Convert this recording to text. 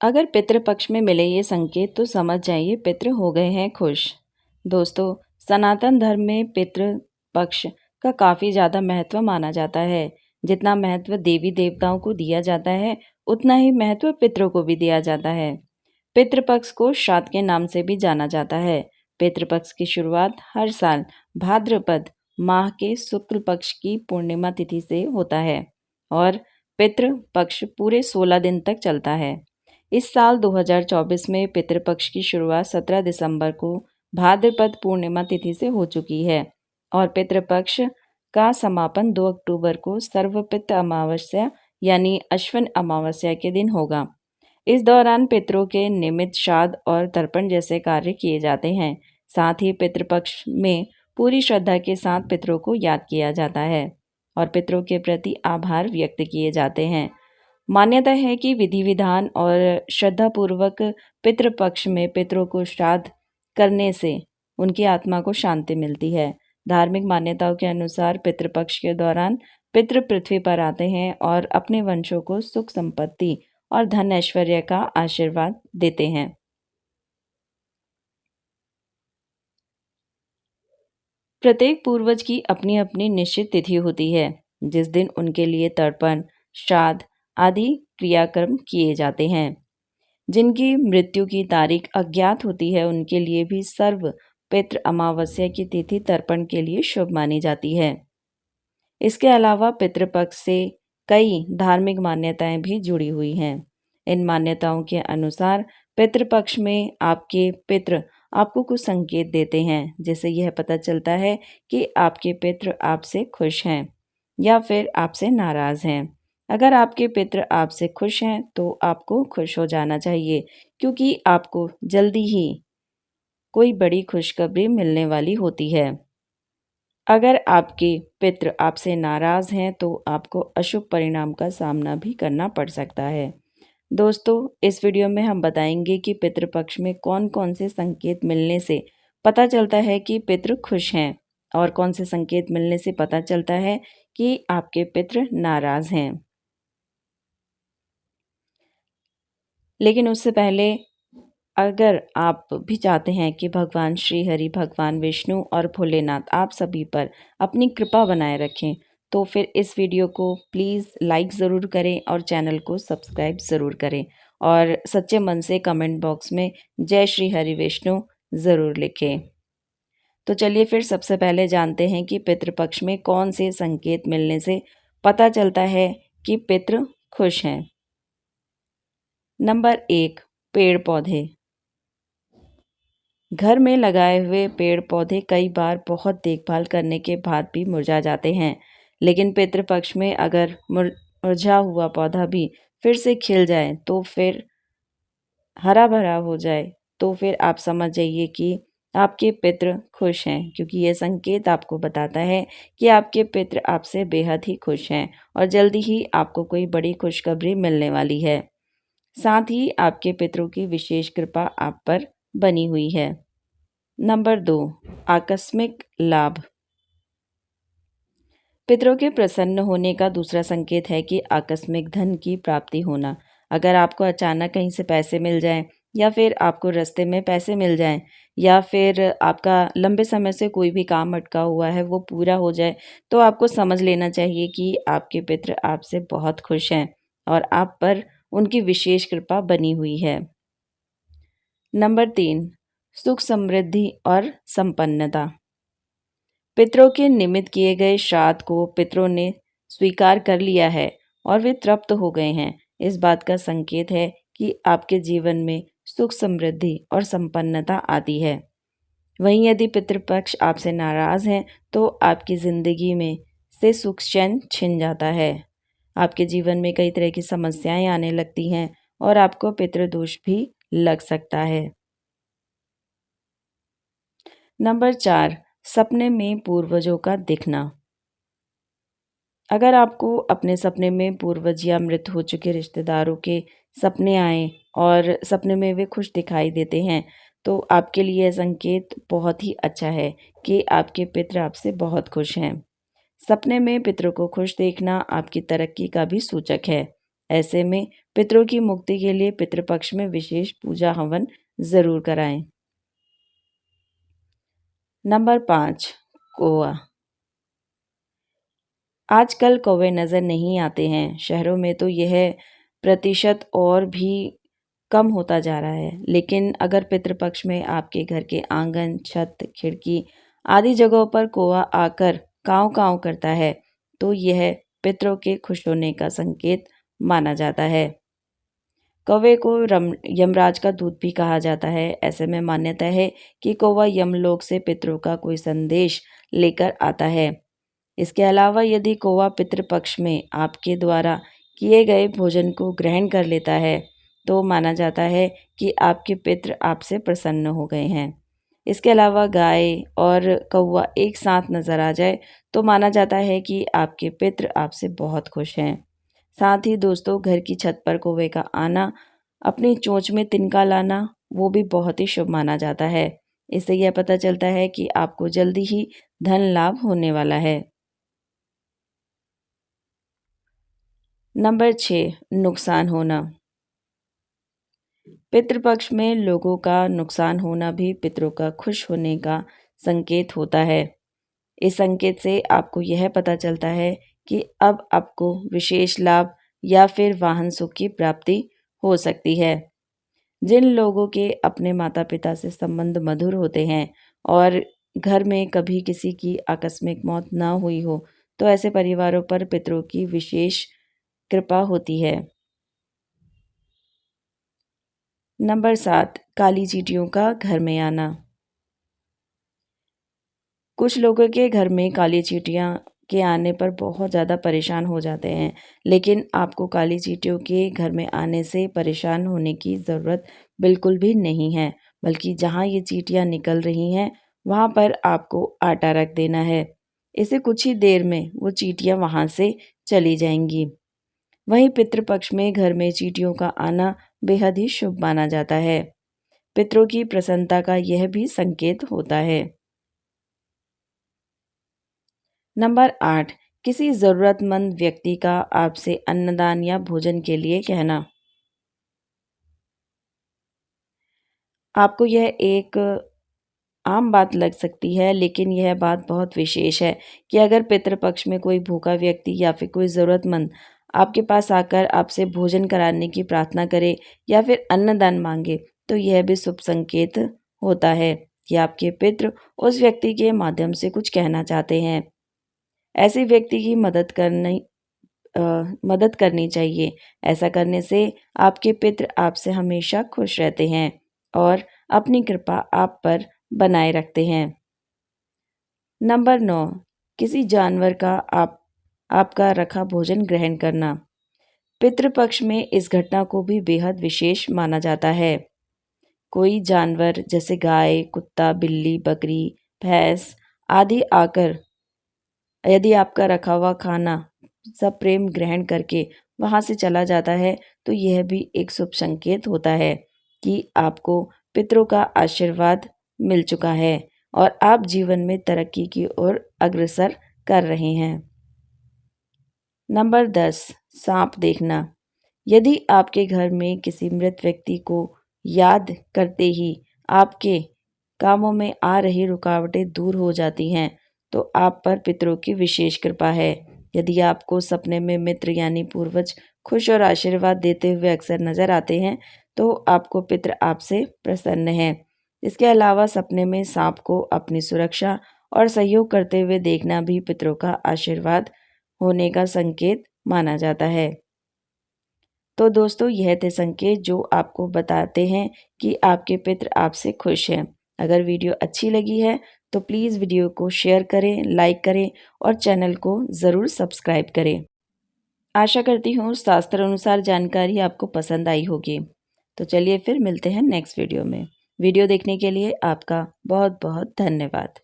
अगर पितृपक्ष में मिले ये संकेत तो समझ जाइए पितृ हो गए हैं खुश। दोस्तों, सनातन धर्म में पितृपक्ष का काफ़ी ज़्यादा महत्व माना जाता है। जितना महत्व देवी देवताओं को दिया जाता है, उतना ही महत्व पितरों को भी दिया जाता है। पितृपक्ष को श्राद्ध के नाम से भी जाना जाता है। पितृपक्ष की शुरुआत हर साल भाद्रपद माह के शुक्ल पक्ष की पूर्णिमा तिथि से होता है और पितृपक्ष पूरे 16 दिन तक चलता है। इस साल 2024 में पितृपक्ष की शुरुआत 17 दिसंबर को भाद्रपद पूर्णिमा तिथि से हो चुकी है और पितृपक्ष का समापन 2 अक्टूबर को सर्वपितृ अमावस्या यानी अश्विन अमावस्या के दिन होगा। इस दौरान पितरों के निमित्त श्राद्ध और तर्पण जैसे कार्य किए जाते हैं। साथ ही पितृपक्ष में पूरी श्रद्धा के साथ पितरों को याद किया जाता है और पितरों के प्रति आभार व्यक्त किए जाते हैं। मान्यता है कि विधि विधान और श्रद्धापूर्वक पितृपक्ष में पितरों को श्राद्ध करने से उनकी आत्मा को शांति मिलती है। धार्मिक मान्यताओं के अनुसार पितृपक्ष के दौरान पितृ पृथ्वी पर आते हैं और अपने वंशों को सुख संपत्ति और धन ऐश्वर्य का आशीर्वाद देते हैं। प्रत्येक पूर्वज की अपनी अपनी निश्चित तिथि होती है जिस दिन उनके लिए तर्पण, श्राद्ध आदि क्रियाक्रम किए जाते हैं। जिनकी मृत्यु की तारीख अज्ञात होती है उनके लिए भी सर्व पितृ अमावस्या की तिथि तर्पण के लिए शुभ मानी जाती है। इसके अलावा पितृपक्ष से कई धार्मिक मान्यताएं भी जुड़ी हुई हैं। इन मान्यताओं के अनुसार पितृपक्ष में आपके पितृ आपको कुछ संकेत देते हैं जिससे यह पता चलता है कि आपके पितृ आपसे खुश हैं या फिर आपसे नाराज हैं। अगर आपके पितृ आपसे खुश हैं तो आपको खुश हो जाना चाहिए क्योंकि आपको जल्दी ही कोई बड़ी खुशखबरी मिलने वाली होती है। अगर आपके पितृ आपसे नाराज हैं तो आपको अशुभ परिणाम का सामना भी करना पड़ सकता है। दोस्तों, इस वीडियो में हम बताएंगे कि पितृपक्ष में कौन कौन से संकेत मिलने से पता चलता है कि पितृ खुश हैं और कौन से संकेत मिलने से पता चलता है कि आपके पितृ नाराज हैं। लेकिन उससे पहले अगर आप भी चाहते हैं कि भगवान श्री हरि, भगवान विष्णु और भोलेनाथ आप सभी पर अपनी कृपा बनाए रखें तो फिर इस वीडियो को प्लीज़ लाइक ज़रूर करें और चैनल को सब्सक्राइब ज़रूर करें और सच्चे मन से कमेंट बॉक्स में जय श्री हरि विष्णु ज़रूर लिखें। तो चलिए फिर सबसे पहले जानते हैं कि पितृपक्ष में कौन से संकेत मिलने से पता चलता है कि पितृ खुश हैं। नंबर 1, पेड़ पौधे। घर में लगाए हुए पेड़ पौधे कई बार बहुत देखभाल करने के बाद भी मुरझा जाते हैं, लेकिन पितृपक्ष में अगर मुरझा हुआ पौधा भी फिर से खिल जाए तो फिर हरा भरा हो जाए तो फिर आप समझ जाइए कि आपके पितृ खुश हैं, क्योंकि ये संकेत आपको बताता है कि आपके पितृ आपसे बेहद ही खुश हैं और जल्दी ही आपको कोई बड़ी खुशखबरी मिलने वाली है। साथ ही आपके पितरों की विशेष कृपा आप पर बनी हुई है। नंबर 2, आकस्मिक लाभ। पितरों के प्रसन्न होने का दूसरा संकेत है कि आकस्मिक धन की प्राप्ति होना। अगर आपको अचानक कहीं से पैसे मिल जाएं या फिर आपको रास्ते में पैसे मिल जाएं या फिर आपका लंबे समय से कोई भी काम अटका हुआ है वो पूरा हो जाए तो आपको समझ लेना चाहिए कि आपके पितर आपसे बहुत खुश हैं और आप पर उनकी विशेष कृपा बनी हुई है। नंबर 3, सुख समृद्धि और संपन्नता। पितरों के निमित्त किए गए श्राद्ध को पितरों ने स्वीकार कर लिया है और वे तृप्त हो गए हैं। इस बात का संकेत है कि आपके जीवन में सुख समृद्धि और संपन्नता आती है। वहीं यदि पितृपक्ष आपसे नाराज हैं तो आपकी जिंदगी में से सुख चैन छिन जाता है। आपके जीवन में कई तरह की समस्याएं आने लगती हैं और आपको पितृदोष भी लग सकता है। नंबर 4, सपने में पूर्वजों का दिखना। अगर आपको अपने सपने में पूर्वज या मृत हो चुके रिश्तेदारों के सपने आए और सपने में वे खुश दिखाई देते हैं तो आपके लिए यह संकेत बहुत ही अच्छा है कि आपके पितृ आपसे बहुत खुश हैं। सपने में पितरों को खुश देखना आपकी तरक्की का भी सूचक है। ऐसे में पितरों की मुक्ति के लिए पितृपक्ष में विशेष पूजा हवन जरूर कराएं। नंबर 5, कौवा। आजकल कौवे नज़र नहीं आते हैं। शहरों में तो यह प्रतिशत और भी कम होता जा रहा है, लेकिन अगर पितृपक्ष में आपके घर के आंगन, छत, खिड़की आदि जगहों पर कौवा आकर काँव काँव करता है, तो यह पितरों के खुश होने का संकेत माना जाता है। कौवे को यमराज का दूत भी कहा जाता है। ऐसे में मान्यता है कि कौवा यमलोक से पितरों का कोई संदेश लेकर आता है। इसके अलावा यदि कौवा पितृपक्ष में आपके द्वारा किए गए भोजन को ग्रहण कर लेता है, तो माना जाता है कि आपके पितृ आपसे प्रसन्न हो गए हैं। इसके अलावा गाय और कौवा एक साथ नजर आ जाए तो माना जाता है कि आपके पितृ आपसे बहुत खुश हैं। साथ ही दोस्तों, घर की छत पर कौवे का आना, अपनी चोंच में तिनका लाना, वो भी बहुत ही शुभ माना जाता है। इससे यह पता चलता है कि आपको जल्दी ही धन लाभ होने वाला है। नंबर 6, नुकसान होना। पितृपक्ष में लोगों का नुकसान होना भी पितरों का खुश होने का संकेत होता है। इस संकेत से आपको यह पता चलता है कि अब आपको विशेष लाभ या फिर वाहन सुख की प्राप्ति हो सकती है। जिन लोगों के अपने माता पिता से संबंध मधुर होते हैं और घर में कभी किसी की आकस्मिक मौत ना हुई हो, तो ऐसे परिवारों पर पितरों की विशेष कृपा होती है। नंबर 7, काली चींटियों का घर में आना। कुछ लोगों के घर में काली चींटियां के आने पर बहुत ज़्यादा परेशान हो जाते हैं, लेकिन आपको काली चींटियों के घर में आने से परेशान होने की ज़रूरत बिल्कुल भी नहीं है, बल्कि जहाँ ये चींटियां निकल रही हैं वहाँ पर आपको आटा रख देना है। इससे कुछ ही देर में वो चींटियां वहाँ से चली जाएंगी। वहीं पितृपक्ष में घर में चींटियों का आना बेहद ही शुभ माना जाता है। पितरों की प्रसन्नता का यह भी संकेत होता है। नंबर 8, किसी ज़रूरतमंद व्यक्ति का आपसे अन्नदान या भोजन के लिए कहना। आपको यह एक आम बात लग सकती है, लेकिन यह बात बहुत विशेष है कि अगर पितृपक्ष में कोई भूखा व्यक्ति या फिर कोई ज़रूरतमंद आपके पास आकर आपसे भोजन कराने की प्रार्थना करे या फिर अन्नदान मांगे, तो यह भी शुभ संकेत होता है कि आपके पितृ उस व्यक्ति के माध्यम से कुछ कहना चाहते हैं। ऐसे व्यक्ति की मदद करनी चाहिए। ऐसा करने से आपके पितृ आपसे हमेशा खुश रहते हैं और अपनी कृपा आप पर बनाए रखते हैं। नंबर 9, किसी जानवर का आपका रखा भोजन ग्रहण करना। पितृपक्ष में इस घटना को भी बेहद विशेष माना जाता है। कोई जानवर जैसे गाय, कुत्ता, बिल्ली, बकरी, भैंस आदि आकर यदि आपका रखा हुआ खाना सब प्रेम ग्रहण करके वहाँ से चला जाता है, तो यह भी एक शुभ संकेत होता है कि आपको पितरों का आशीर्वाद मिल चुका है और आप जीवन में तरक्की की ओर अग्रसर कर रहे हैं। नंबर 10, सांप देखना। यदि आपके घर में किसी मृत व्यक्ति को याद करते ही आपके कामों में आ रही रुकावटें दूर हो जाती हैं, तो आप पर पितरों की विशेष कृपा है। यदि आपको सपने में मित्र यानी पूर्वज खुश और आशीर्वाद देते हुए अक्सर नजर आते हैं, तो आपको पितृ आपसे प्रसन्न हैं। इसके अलावा सपने में सांप को अपनी सुरक्षा और सहयोग करते हुए देखना भी पितरों का आशीर्वाद होने का संकेत माना जाता है। तो दोस्तों, यह थे संकेत जो आपको बताते हैं कि आपके पितृ आपसे खुश हैं। अगर वीडियो अच्छी लगी है तो प्लीज़ वीडियो को शेयर करें, लाइक करें और चैनल को ज़रूर सब्सक्राइब करें। आशा करती हूँ शास्त्र अनुसार जानकारी आपको पसंद आई होगी। तो चलिए फिर मिलते हैं नेक्स्ट वीडियो में। वीडियो देखने के लिए आपका बहुत बहुत धन्यवाद।